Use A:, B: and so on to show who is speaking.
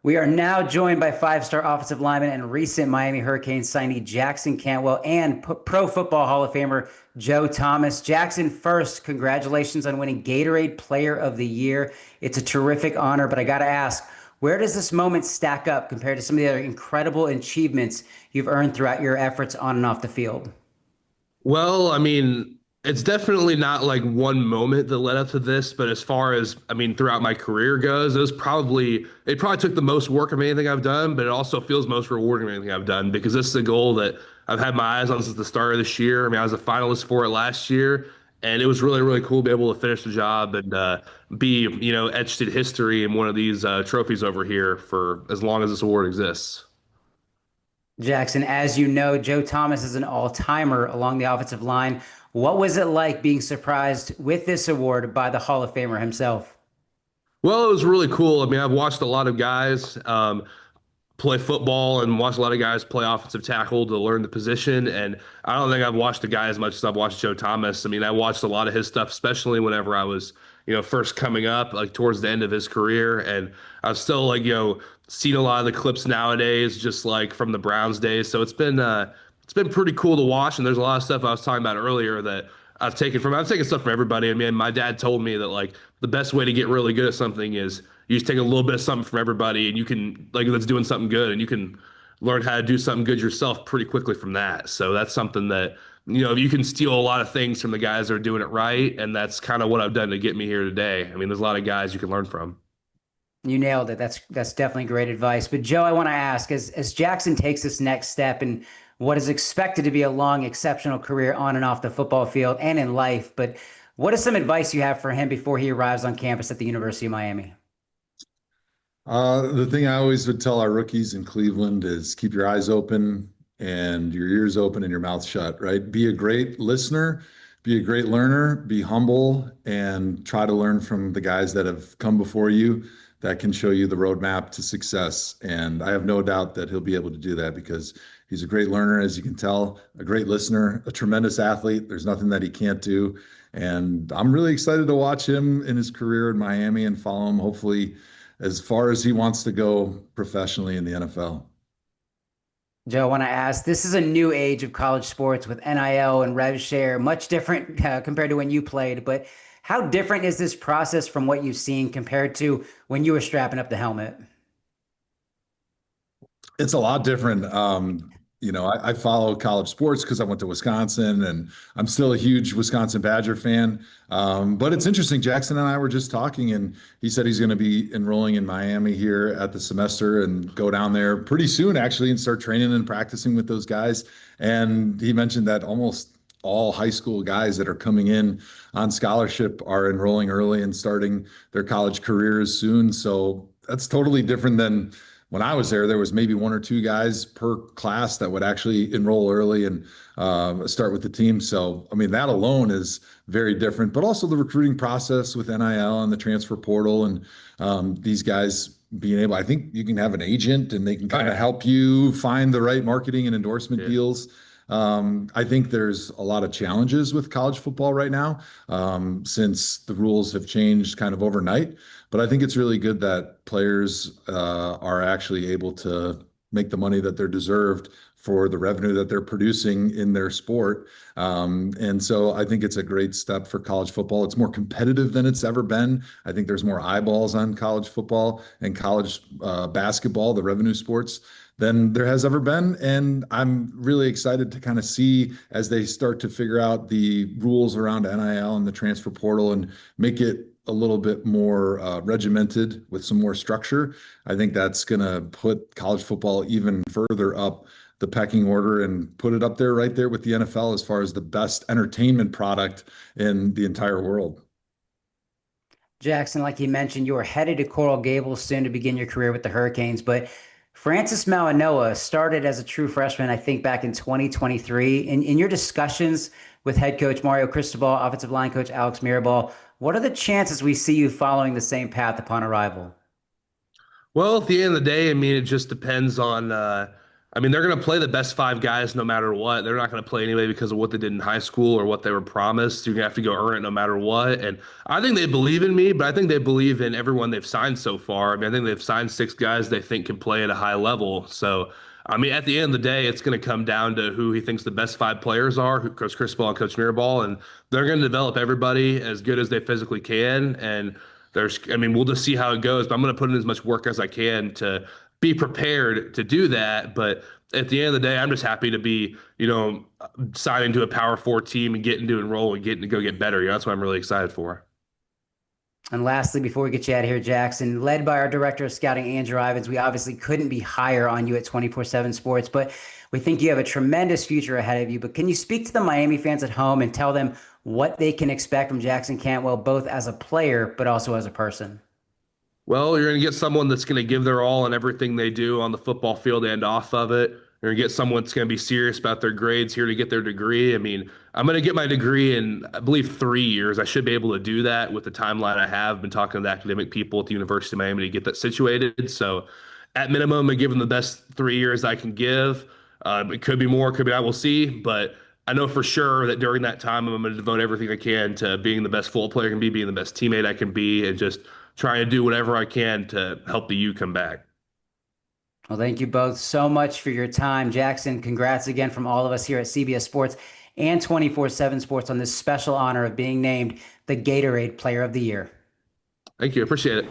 A: We are now joined by five-star offensive lineman and recent Miami Hurricanes signee Jackson Cantwell and Pro Football Hall of Famer Joe Thomas. Jackson, first, congratulations on winning Gatorade Player of the Year. It's a terrific honor, but I got to ask, where does this moment stack up compared to some of the other incredible achievements you've earned throughout your efforts on and off the field?
B: Well, I mean, it's definitely not like one moment that led up to this, but as far as throughout my career goes, it probably took the most work of anything I've done, but it also feels most rewarding of anything I've done because this is a goal that I've had my eyes on since the start of this year. I mean, I was a finalist for it last year, and it was really, really cool to be able to finish the job and be, etched in history in one of these trophies over here for as long as this award exists.
A: Jackson, as you know, Joe Thomas is an all-timer along the offensive line. What was it like being surprised with this award by the Hall of Famer himself?
B: Well, it was really cool. I mean, I've watched a lot of guys play football and watched a lot of guys play offensive tackle to learn the position. And I don't think I've watched a guy as much as I've watched Joe Thomas. I mean, I watched a lot of his stuff, especially whenever I was, first coming up, like towards the end of his career. And I've still like, seen a lot of the clips nowadays, just like from the Browns days. So it's been pretty cool to watch. And there's a lot of stuff I was talking about earlier that I've taken stuff from everybody. I mean, my dad told me that like the best way to get really good at something is you just take a little bit of something from everybody and you can like that's doing something good and you can learn how to do something good yourself pretty quickly from that. So that's something that, you can steal a lot of things from the guys that are doing it right. And that's kind of what I've done to get me here today. I mean, there's a lot of guys you can learn from.
A: You nailed it. That's definitely great advice. But Joe, I want to ask, as Jackson takes this next step in what is expected to be a long, exceptional career on and off the football field and in life, but what is some advice you have for him before he arrives on campus at the University of Miami?
C: The thing I always would tell our rookies in Cleveland is keep your eyes open and your ears open and your mouth shut, right? Be a great listener, be a great learner, be humble, and try to learn from the guys that have come before you that can show you the roadmap to success. And I have no doubt that he'll be able to do that because he's a great learner, as you can tell, a great listener, a tremendous athlete. There's nothing that he can't do. And I'm really excited to watch him in his career in Miami and follow him, hopefully, as far as he wants to go professionally in the NFL.
A: Joe, I want to ask, this is a new age of college sports with NIL and rev share, much different compared to when you played. But how different is this process from what you've seen compared to when you were strapping up the helmet?
C: It's a lot different. I follow college sports because I went to Wisconsin and I'm still a huge Wisconsin Badger fan. But it's interesting. Jackson and I were just talking, and he said he's going to be enrolling in Miami here at the semester and go down there pretty soon, actually, and start training and practicing with those guys. And he mentioned that almost all high school guys that are coming in on scholarship are enrolling early and starting their college careers soon. So that's totally different than when I was there. There was maybe one or two guys per class that would actually enroll early and start with the team. So, I mean, that alone is very different, but also the recruiting process with NIL and the transfer portal and these guys being able, I think you can have an agent and they can kind of help you find the right marketing and endorsement deals. I think there's a lot of challenges with college football right now since the rules have changed kind of overnight. But I think it's really good that players are actually able to make the money that they're deserved for the revenue that they're producing in their sport. And so I think it's a great step for college football. It's more competitive than it's ever been. I think there's more eyeballs on college football and college basketball, the revenue sports, than there has ever been. And I'm really excited to kind of see as they start to figure out the rules around NIL and the transfer portal and make it a little bit more regimented with some more structure. I think that's going to put college football even further up the pecking order and put it up there right there with the NFL as far as the best entertainment product in the entire world.
A: Jackson, like you mentioned, you are headed to Coral Gables soon to begin your career with the Hurricanes, but Francis Mauigoa started as a true freshman, I think, back in 2023. In your discussions with head coach Mario Cristobal, offensive line coach Alex Mirabal, what are the chances we see you following the same path upon arrival?
B: Well, at the end of the day, I mean, it just depends on I mean, they're going to play the best five guys no matter what. They're not going to play anybody because of what they did in high school or what they were promised. You're going to have to go earn it no matter what. And I think they believe in me, but I think they believe in everyone they've signed so far. I mean, I think they've signed six guys they think can play at a high level. So, I mean, at the end of the day, it's going to come down to who he thinks the best five players are, Coach Cristobal and Coach Mirabal, and they're going to develop everybody as good as they physically can. And I mean, we'll just see how it goes, but I'm going to put in as much work as I can to be prepared to do that. But at the end of the day, I'm just happy to be, signing to a Power Four team and getting to enroll and getting to go get better. That's what I'm really excited for.
A: And lastly, before we get you out of here, Jackson, led by our director of scouting, Andrew Ivins, we obviously couldn't be higher on you at 24/7 Sports, but we think you have a tremendous future ahead of you. But can you speak to the Miami fans at home and tell them what they can expect from Jackson Cantwell, both as a player, but also as a person?
B: Well, you're going to get someone that's going to give their all in everything they do on the football field and off of it. You're going to get someone that's going to be serious about their grades here to get their degree. I mean, I'm going to get my degree in, I believe, 3 years. I should be able to do that with the timeline I have. Been talking to the academic people at the University of Miami to get that situated. So at minimum, I give them the best 3 years I can give. It could be more, could be not, we'll see. But I know for sure that during that time, I'm going to devote everything I can to being the best football player I can be, being the best teammate I can be, and just trying to do whatever I can to help the U come back.
A: Well, thank you both so much for your time. Jackson, congrats again from all of us here at CBS Sports and 24/7 Sports on this special honor of being named the Gatorade Player of the Year.
B: Thank you. Appreciate it.